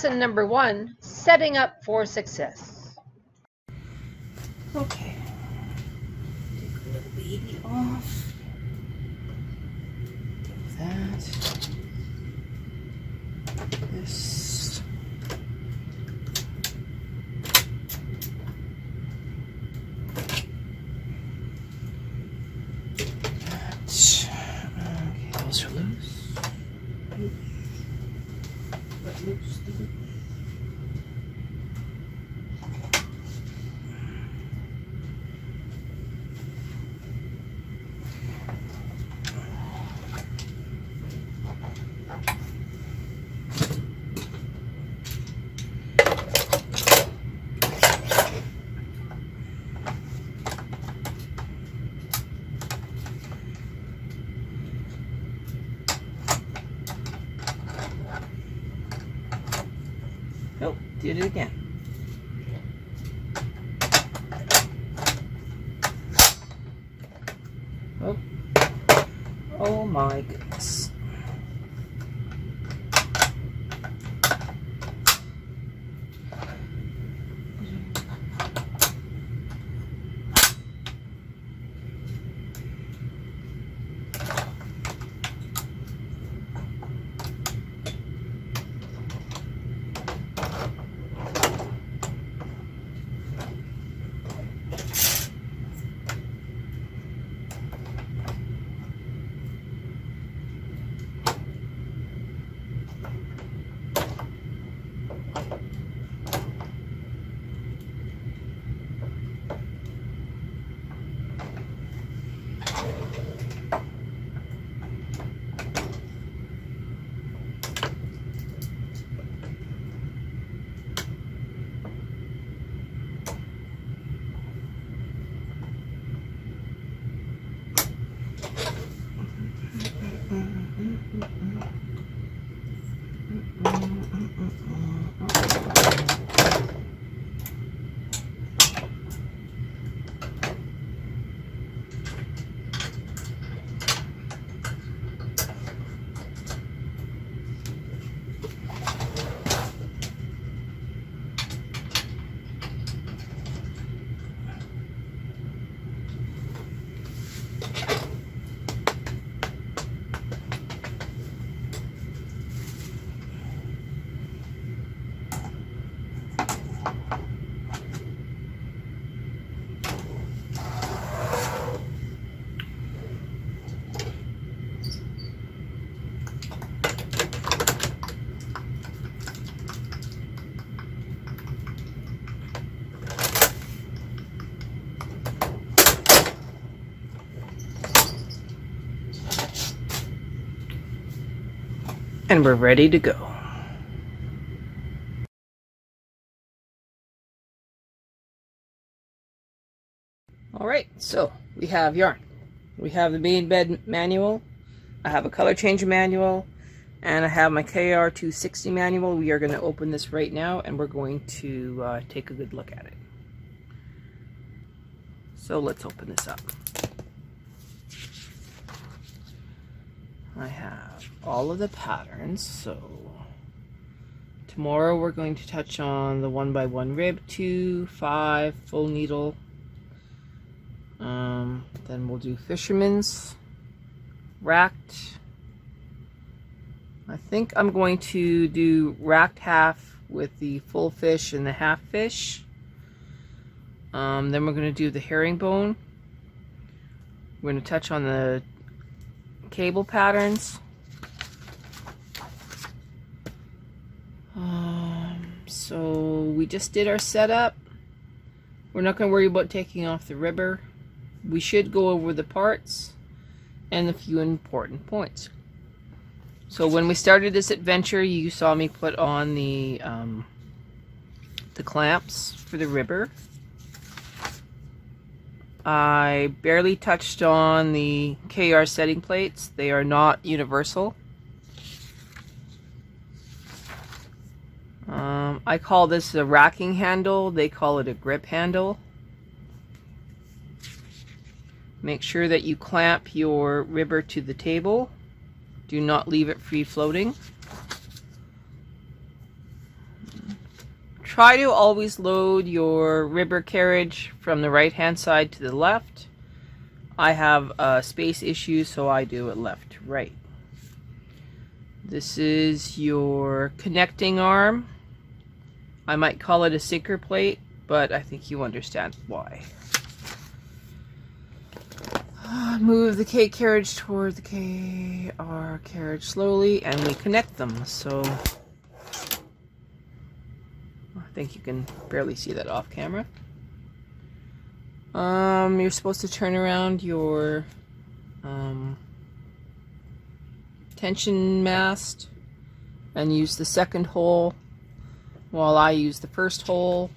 Lesson number 1, setting up for success. Okay. Take the little baby off. Do that. This. That. Okay, those are loose. Let loose the loop. Nope, did it again. Oh, oh my goodness. And we're ready to go. Alright, so we have yarn. We have the main bed manual. I have a color change manual. And I have my KR260 manual. We are going to open this right now and we're going to take a good look at it. So let's open this up. I have all of the patterns, so tomorrow we're going to touch on the 1x1 rib, 2, 5, full needle. Then we'll do fisherman's, racked. I think I'm going to do racked half with the full fish and the half fish. Then we're going to do the herringbone. We're going to touch on the cable patterns. So we just did our setup. We're not going to worry about taking off the ribber. We should go over the parts and a few important points. So when we started this adventure, you saw me put on the clamps for the ribber. I barely touched on the KR setting plates. They are not universal. I call this a racking handle. They call it a grip handle. Make sure that you clamp your ribber to the table. Do not leave it free floating. Try to always load your ribber carriage from the right hand side to the left. I have a space issue, so I do it left to right. This is your connecting arm. I might call it a sinker plate, but I think you understand why. Move the K carriage toward the KR carriage slowly, and we connect them. So I think you can barely see that off camera. You're supposed to turn around your tension mast and use the second hole while I use the first hole.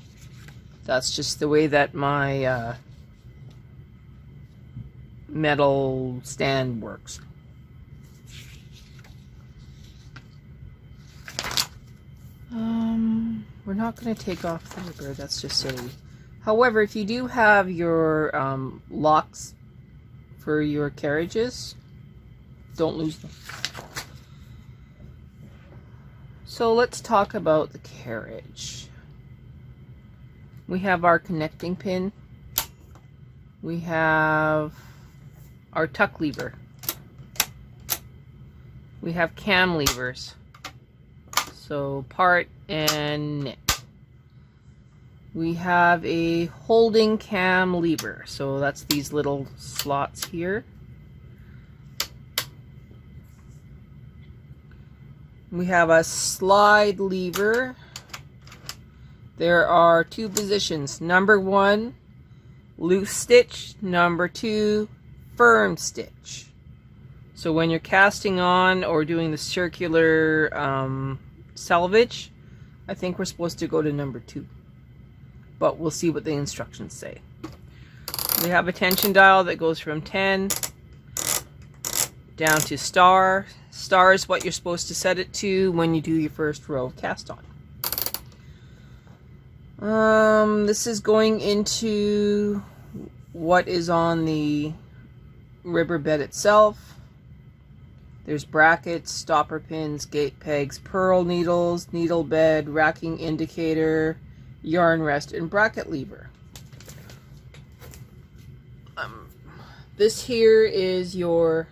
That's just the way that my metal stand works. We're not going to take off the ribber, that's just silly. However, if you do have your locks for your carriages, don't lose them. So let's talk about the carriage. We have our connecting pin. We have our tuck lever. We have cam levers. So part and neck. We have a holding cam lever. So that's these little slots here. We have a slide lever. There are two positions. Number 1, loose stitch. Number 2, firm stitch. So when you're casting on or doing the circular selvage, I think we're supposed to go to number 2. But we'll see what the instructions say. We have a tension dial that goes from 10 down to star. Star is what you're supposed to set it to when you do your first row of cast on. This is going into what is on the ribber bed itself. There's brackets, stopper pins, gate pegs, pearl needles, needle bed, racking indicator, yarn rest, and bracket lever. This here is your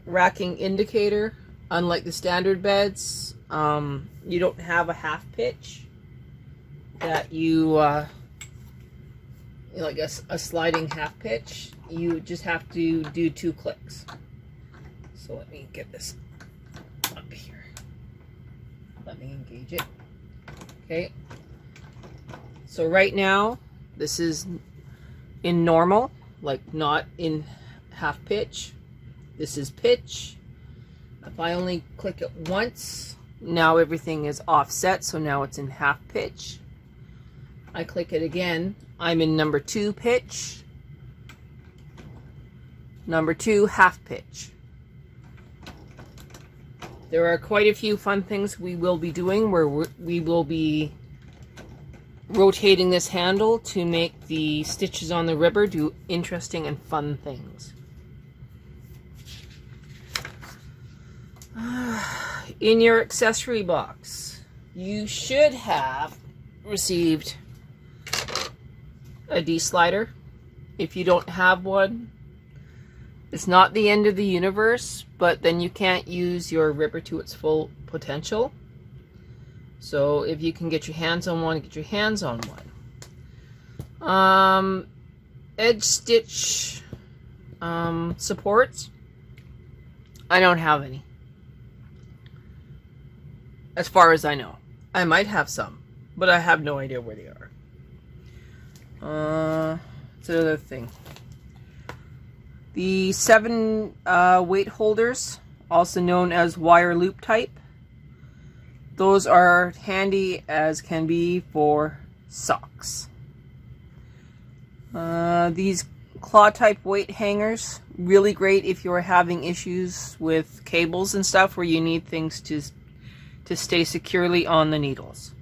racking indicator. Unlike the standard beds, you don't have a half pitch that you like a sliding half pitch. You just have to do 2 clicks. So let me get this up here. Let me engage it. Okay. So right now, this is in normal, like not in half pitch. This is pitch. If I only click it once, now everything is offset, so now it's in half pitch. I click it again, I'm in number 2 pitch. Number 2 half pitch. There are quite a few fun things we will be doing where we will be rotating this handle to make the stitches on the ribber do interesting and fun things. In your accessory box, you should have received a D-slider. If you don't have one, it's not the end of the universe, but then you can't use your ribber to its full potential. So if you can get your hands on one, get your hands on one. Edge stitch supports. I don't have any. As far as I know. I might have some, but I have no idea where they are. It's another thing. The 7 weight holders, also known as wire loop type, those are handy as can be for socks. These claw type weight hangers, really great if you're having issues with cables and stuff where you need things to stay securely on the needles.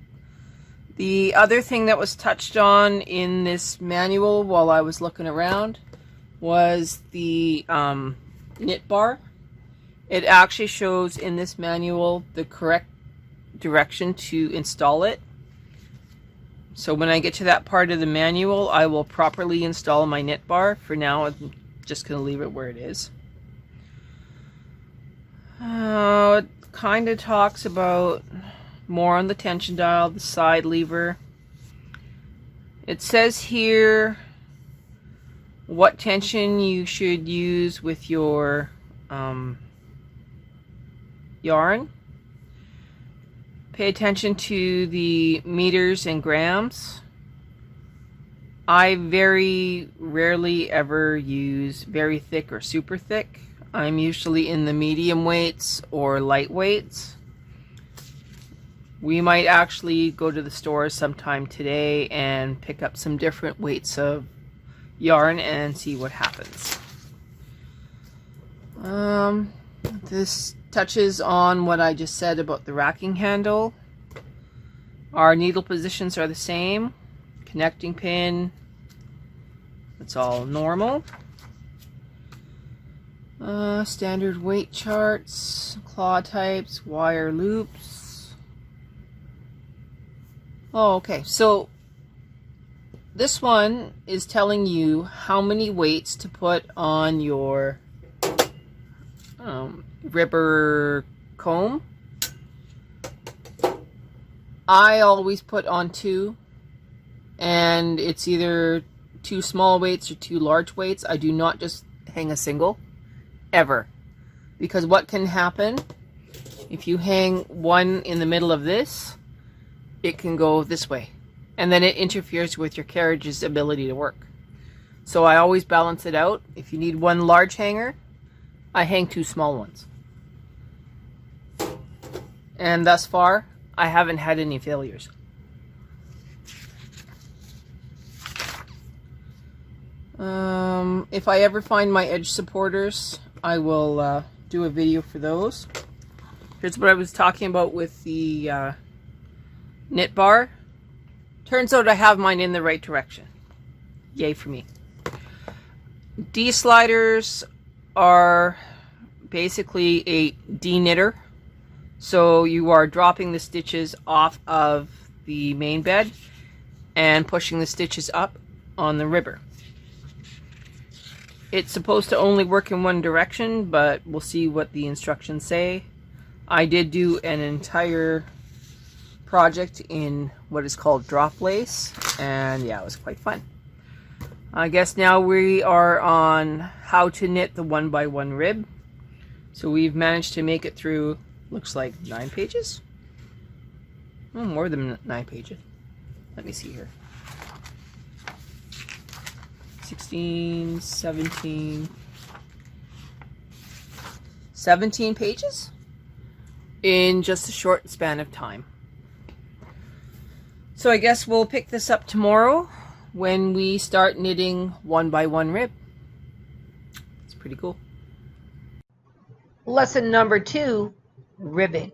The other thing that was touched on in this manual while I was looking around was the knit bar. It actually shows in this manual the correct direction to install it. So when I get to that part of the manual, I will properly install my knit bar. For now, I'm just going to leave it where it is. It kind of talks about more on the tension dial, the side lever. It says here what tension you should use with your yarn. Pay attention to the meters and grams. I very rarely ever use very thick or super thick. I'm usually in the medium weights or light weights. We might actually go to the store sometime today and pick up some different weights of yarn and see what happens. This touches on what I just said about the racking handle. Our needle positions are the same. Connecting pin, it's all normal. Standard weight charts, claw types, wire loops. Oh, okay. So this one is telling you how many weights to put on your ribber comb. I always put on 2, and it's either 2 small weights or 2 large weights. I do not just hang a single, ever, because what can happen if you hang one in the middle of this, it can go this way, and then it interferes with your carriage's ability to work. So I always balance it out. If you need 1 large hanger, I hang 2 small ones. And thus far, I haven't had any failures. If I ever find my edge supporters, I will do a video for those. Here's what I was talking about with the knit bar. Turns out I have mine in the right direction. Yay for me. D-sliders are basically a de-knitter. So you are dropping the stitches off of the main bed and pushing the stitches up on the ribber. It's supposed to only work in one direction, but we'll see what the instructions say. I did do an entire project in what is called drop lace, and yeah, it was quite fun. I guess now we are on how to knit the 1x1 rib. So we've managed to make it through, looks like 9 pages? Oh, more than 9 pages. Let me see here. 16, 17 pages in just a short span of time. So I guess we'll pick this up tomorrow when we start knitting 1x1 rib. It's pretty cool. Lesson number 2, ribbing.